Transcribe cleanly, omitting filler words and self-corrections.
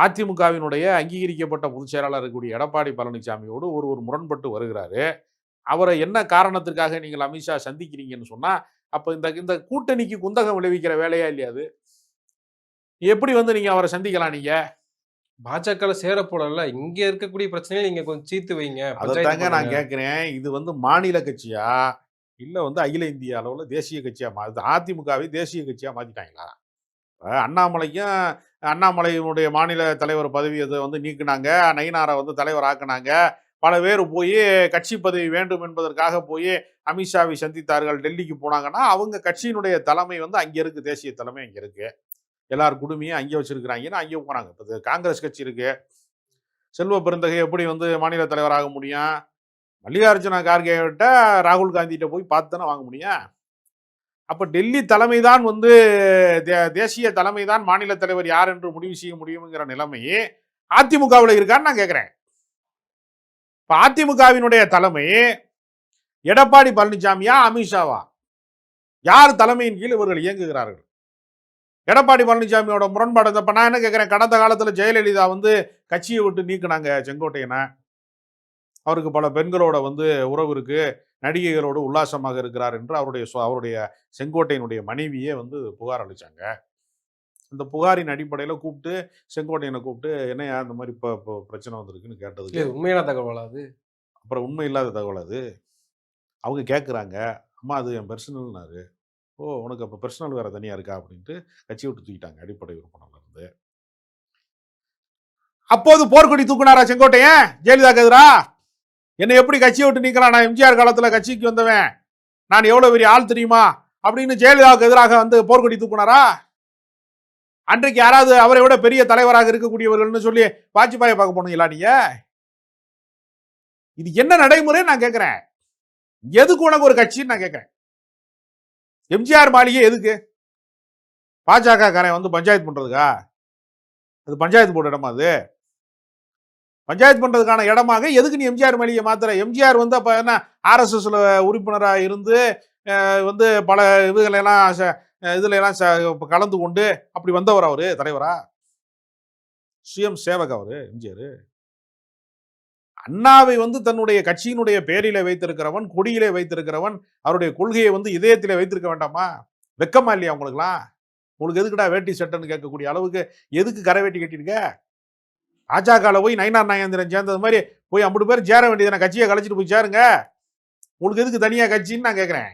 அதிமுகவினுடைய அங்கீகரிக்கப்பட்ட பொதுச் செயலாளர் இருக்கக்கூடிய எடப்பாடி பழனிசாமியோடு ஒரு முரண்பட்டு வருகிறாரு. அவரை என்ன காரணத்திற்காக நீங்கள் அமித்ஷா சந்திக்கிறீங்கன்னு சொன்னா, அப்ப இந்த கூட்டணிக்கு குந்தகம் விளைவிக்கிற வேலையா இல்லையா அது? எப்படி நீங்க அவரை சந்திக்கலாம் நீங்க? பாஜக சேர போடல. இங்க இருக்கக்கூடிய பிரச்சனையை நீங்க கொஞ்சம் தீர்த்து வைங்க. அதத்தாங்க நான் கேட்கிறேன். இது மாநில கட்சியா? இல்ல அகில இந்திய அளவுல தேசிய கட்சியா அதிமுகவை தேசிய கட்சியா மாத்திட்டாங்களா? அண்ணாமலையினுடைய மாநில தலைவர் பதவியை நீக்கினாங்க. நயினாரை தலைவர் ஆக்குனாங்க. பல பேர் போய் கட்சி பதவி வேண்டும் என்பதற்காக போய் அமித்ஷாவை சந்தித்தார்கள். டெல்லிக்கு போனாங்கன்னா அவங்க கட்சியினுடைய தலைமை அங்க இருக்கு. தேசிய தலைமை அங்க இருக்கு. எல்லார் குடுமையும் அங்கே வச்சிருக்கிறாங்கன்னா அங்கே போனாங்க. இப்போ காங்கிரஸ் கட்சி இருக்கு. செல்வ பெருந்தகை எப்படி மாநில தலைவராக முடியும்? மல்லிகார்ஜுன கார்கே விட்ட ராகுல் காந்திகிட்ட போய் பார்த்து தானே வாங்க முடியும். அப்ப டெல்லி தலைமை தான் தேசிய தலைமை தான் மாநில தலைவர் யார் என்று முடிவு செய்ய முடியுங்கிற நிலைமை அதிமுகவில் இருக்கான்னு நான் கேட்கிறேன். இப்ப அதிமுகவினுடைய தலைமை எடப்பாடி பழனிசாமியா அமித்ஷாவா? யார் தலைமையின் கீழ் இவர்கள் இயங்குகிறார்கள்? எடப்பாடி பழனிசாமியோட முரண்பாடு. இப்ப நான் என்ன கேட்கிறேன், கடந்த காலத்துல ஜெயலலிதா கட்சியை விட்டு நீக்கினாங்க செங்கோட்டையனை. அவருக்கு பல பெண்களோட உறவு இருக்கு, நடிகைகளோடு உல்லாசமாக இருக்கிறார் என்று அவருடைய செங்கோட்டையனுடைய மனைவியே புகார் அளிச்சாங்க. இந்த புகாரின் அடிப்படையில் கூப்பிட்டு செங்கோட்டையனை கூப்பிட்டு என்னையா அந்த மாதிரி இப்போ பிரச்சனை வந்திருக்குன்னு கேட்டதுக்கு உண்மையான தகவல் அது. அப்புறம் உண்மை இல்லாத தகவல் அது. அவங்க கேட்குறாங்க, அம்மா அது என் பர்சனல்னாரு. ஓ உனக்கு அப்போ பர்சனல் வேற தனியாக இருக்கா அப்படின்ட்டு கட்சி விட்டு தூக்கிட்டாங்க அடிப்படை உறுப்பினர்ல இருந்து. அப்போது போர்க்கொடி தூக்குனாரா செங்கோட்டையன் ஜெயலலிதாக்கு எதிரா? என்னை எப்படி கட்சியை விட்டு நீக்கலாம்? நான் எம்ஜிஆர் காலத்தில் கட்சிக்கு வந்தவன், நான் எவ்வளோ பெரிய ஆள் தெரியுமா அப்படின்னு ஜெயலலிதாவுக்கு எதிராக போர்க்கொடி தூக்குனாரா? அன்றைக்கு யாராவது அவரை விட பெரிய தலைவராக இருக்கக்கூடியவர்கள்னு சொல்லி வாஜ்பாயை பார்க்க போனீங்களா நீங்க? இது என்ன நடைமுறை நான் கேட்கிறேன். எதுக்கு உனக்கு ஒரு கட்சின்னு நான் கேட்கிறேன். எம்ஜிஆர் மாளிகை எதுக்கு? பாஜக காரன் பஞ்சாயத்து பண்றதுக்கா? அது பஞ்சாயத்து போர்டு இடமா? அது பஞ்சாயத்து பண்றதுக்கான இடமாக எதுக்கு நீ எம்ஜிஆர் மாளிகை மாத்திர? எம்ஜிஆர் அப்ப என்ன ஆர்எஸ்எஸ்ல உறுப்பினராக இருந்து பல இதுல எல்லாம் கலந்து கொண்டு அப்படி வந்தவர் அவரு தலைவரா? சுயம் சேவக அவரு எம்ஜிஆர். அண்ணாவை தன்னுடைய கட்சியினுடைய பேரிலே வைத்திருக்கிறவன், கொடியிலே வைத்திருக்கிறவன், அவருடைய கொள்கையை இதயத்திலே வைத்திருக்க வேண்டாமா? வெக்கமா இல்லையா உங்களுக்குலாம்? உங்களுக்கு எதுக்குடா வேட்டி சட்டைன்னு கேட்கக்கூடிய அளவுக்கு எதுக்கு கரை வேட்டி கட்டிருக்க? பாஜகவில் போய் நயினார் நாகேந்திரன் சேர்ந்தது மாதிரி போய் 50 பேர் சேர வேண்டியதான, கட்சியை கலைச்சிட்டு போய் சேருங்க. உங்களுக்கு எதுக்கு தனியா கட்சின்னு நான் கேட்கிறேன்.